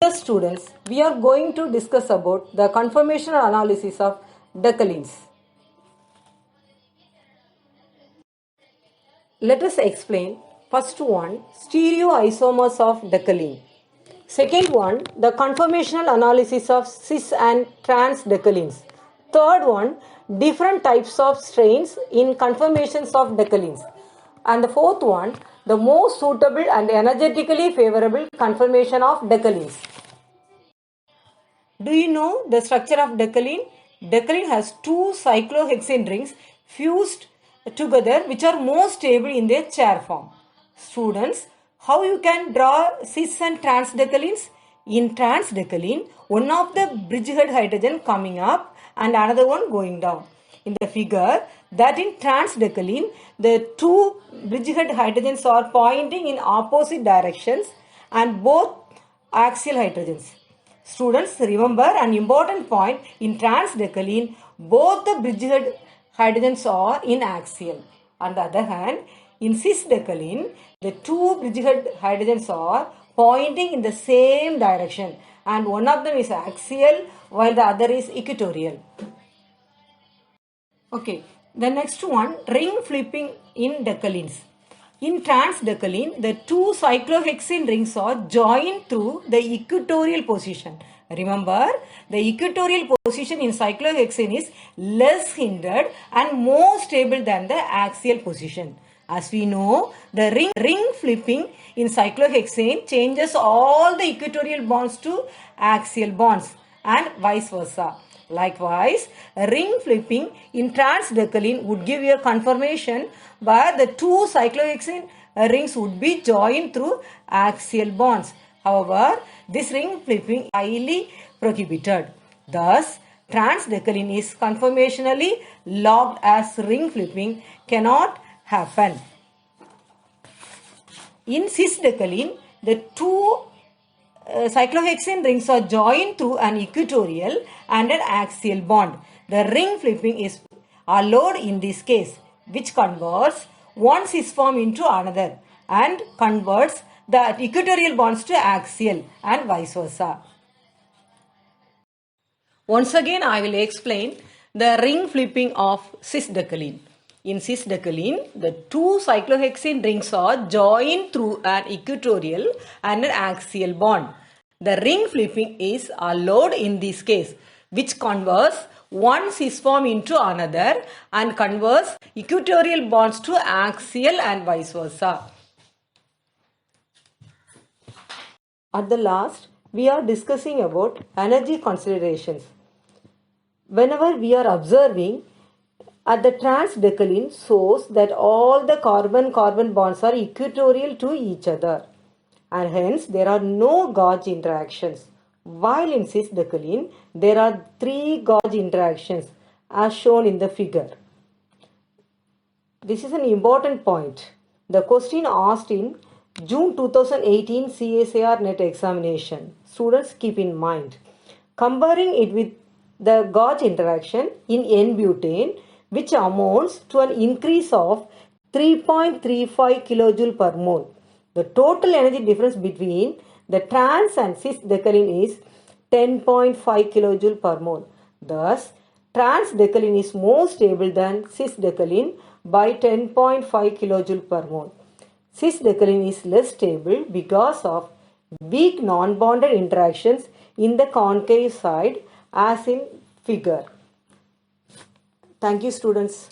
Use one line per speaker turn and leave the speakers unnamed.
Dear students, we are going to discuss about the conformational analysis of decalines. Let us explain. First one, stereoisomers of decaline. Second one, the conformational analysis of cis and trans decalines. Third one, different types of strains in conformations of decalines. And the fourth one, the most suitable and energetically favorable conformation of decalines. Do you know the structure of decaline? Decaline has two cyclohexane rings fused together which are more stable in their chair form. Students, how you can draw cis and trans decalines? In trans decaline, one of the bridgehead hydrogen coming up and another one going down. In the figure, that in trans decaline, the two bridgehead hydrogens are pointing in opposite directions and both axial hydrogens. Students, remember an important point. In trans decaline, both the bridgehead hydrogens are in axial. On the other hand, in cis decaline, the two bridgehead hydrogens are pointing in the same direction and one of them is axial while the other is equatorial. Okay, the next one, ring flipping in decalines. In trans decaline, the two cyclohexane rings are joined through the equatorial position. Remember, the equatorial position in cyclohexane is less hindered and more stable than the axial position. As we know, the ring flipping in cyclohexane changes all the equatorial bonds to axial bonds and vice versa. Likewise, ring flipping in trans decaline would give you a conformation where the two cyclohexane rings would be joined through axial bonds. However, this ring flipping is highly prohibited. Thus, trans decaline is conformationally locked as ring flipping cannot happen. In cis decaline, the two cyclohexane rings are joined through an equatorial and an axial bond. The ring flipping is allowed in this case, which converts one cis form into another and converts the equatorial bonds to axial and vice versa. Once again, I will explain the ring flipping of cis decaline. In cis decaline, the two cyclohexane rings are joined through an equatorial and an axial bond. The ring flipping is allowed in this case, which converts one cis form into another and converts equatorial bonds to axial and vice versa. At the last, we are discussing about energy considerations. Whenever we are observing at the trans decaline shows that all the carbon-carbon bonds are equatorial to each other and hence there are no gauge interactions. While in cis decaline there are 3 gauge interactions as shown in the figure. This is an important point. The question asked in June 2018 CSIR NET examination. Students, keep in mind. Comparing it with the gauge interaction in N-butane, which amounts to an increase of 3.35 kJ per mole. The total energy difference between the trans and cis decaline is 10.5 kJ per mole. Thus, trans decaline is more stable than cis decaline by 10.5 kJ per mole. Cis decaline is less stable because of weak non-bonded interactions in the concave side as in figure. Thank you, students.